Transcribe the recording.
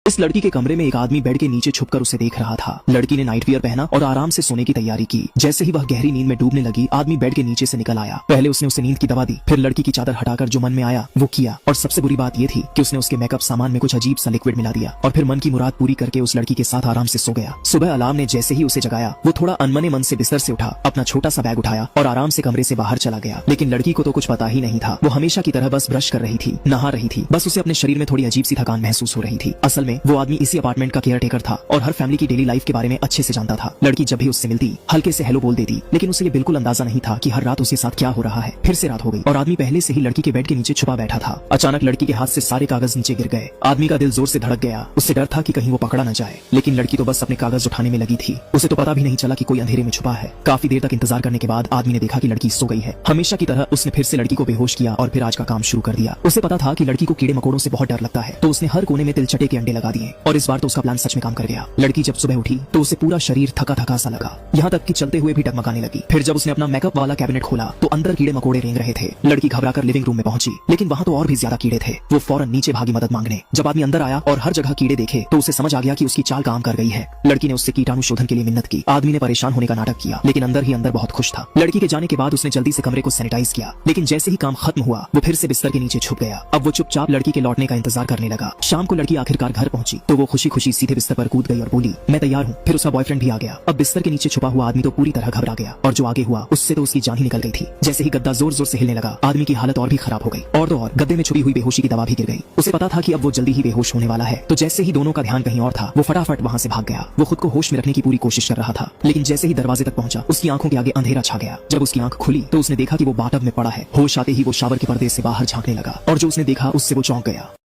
इस लड़की के कमरे में एक आदमी बेड के नीचे छुपकर उसे देख रहा था। लड़की ने नाइट वियर पहना और आराम से सोने की तैयारी की। जैसे ही वह गहरी नींद में डूबने लगी, आदमी बेड के नीचे से निकल आया। पहले उसने उसे नींद की दवा दी, फिर लड़की की चादर हटाकर जो मन में आया वो किया। और सबसे बुरी बात ये थी कि उसने उसके मेकअप सामान में कुछ अजीब सा लिक्विड मिला दिया और फिर मन की मुराद पूरी करके उस लड़की के साथ आराम से सो गया। सुबह अलार्म ने जैसे ही उसे जगाया, वो थोड़ा अनमने मन से बिस्तर से उठा, अपना छोटा सा बैग उठाया और आराम से कमरे से बाहर चला गया। लेकिन लड़की को तो कुछ पता ही नहीं था। वो हमेशा की तरह बस ब्रश कर रही थी, नहा रही थी। बस उसे अपने शरीर में थोड़ी अजीब सी थकान महसूस हो रही थी। असल में वो आदमी इसी अपार्टमेंट का केयर टेकर था और हर फैमिली की डेली लाइफ के बारे में अच्छे से जानता था। लड़की जब भी उससे मिलती हल्के से हेलो बोल देती, लेकिन उसे ये बिल्कुल अंदाजा नहीं था कि हर रात उसके साथ क्या हो रहा है। फिर से रात हो गई और आदमी पहले से ही लड़की के बेड के नीचे छुपा बैठा था। अचानक लड़की के हाथ से सारे कागज नीचे गिर गए। आदमी का दिल जोर से धड़क गया। उससे डर था कि कहीं वो पकड़ा न जाए, लेकिन लड़की तो बस अपने कागज उठाने में लगी थी। उसे तो पता भी नहीं चला कि कोई अंधेरे में छुपा है। काफी देर तक इंतजार करने के बाद आदमी ने देखा कि लड़की सो गई है। हमेशा की तरह उसने फिर से लड़की को बेहोश किया और फिर आज का काम शुरू कर दिया। उसे पता था कि लड़की को कीड़े मकोड़ों से बहुत डर लगता है, तो उसने हर कोने में तिलचटे के अंडे लगा दिए और इस बार तो उसका प्लान सच में काम कर गया। लड़की जब सुबह उठी तो उसे पूरा शरीर थका थका सा लगा, यहाँ तक कि चलते हुए भी डगमगाने लगी। फिर जब उसने अपना मेकअप वाला कैबिनेट खोला तो अंदर कीड़े मकोड़े रेंग रहे थे। लड़की घबराकर लिविंग रूम में पहुंची, लेकिन वहाँ तो और भी ज्यादा कीड़े थे। वो फौरन नीचे भागी मदद मांगने। जब आदमी अंदर आया और हर जगह कीड़े देखे तो उसे समझ आ गया कि उसकी चाल काम कर गई है। लड़की ने उससे कीटाणु शोधन के लिए मिन्नत की। आदमी ने परेशान होने का नाटक किया, लेकिन अंदर ही अंदर बहुत खुश था। लड़की के जाने के बाद उसने जल्दी से कमरे को सैनिटाइज किया, लेकिन जैसे ही काम खत्म हुआ वो फिर से बिस्तर के नीचे छुप गया। अब वो चुपचाप लड़की के लौटने का इंतजार करने लगा। शाम को लड़की आखिरकार घर पहुंची तो वो खुशी खुशी सीधे बिस्तर पर कूद गई और बोली, मैं तैयार हूँ। फिर उसका बॉयफ्रेंड भी आ गया। अब बिस्तर के नीचे छुपा हुआ आदमी तो पूरी तरह घबरा गया और जो आगे हुआ उससे तो उसकी जान ही निकल गई थी। जैसे ही गद्दा जोर जोर से हिलने लगा, आदमी की हालत और भी खराब हो गई और तो और गद्दे में छुपी हुई बेहोशी की दवा भी गिर गई। उसे पता था कि अब वो जल्दी ही बेहोश होने वाला है, तो जैसे ही दोनों का ध्यान कहीं और था वो फटाफट वहाँ से भाग गया। वो खुद को होश में रखने की पूरी कोशिश कर रहा था, लेकिन जैसे ही दरवाजे तक पहुंचा उसकी आंखों के आगे अंधेरा छा गया। जब उसकी आंख खुली तो उसने देखा कि वो बाथटब में पड़ा है। होश आते ही वो शावर के पर्दे से बाहर झांकने लगा और जो उसने देखा उससे वो चौंक गया।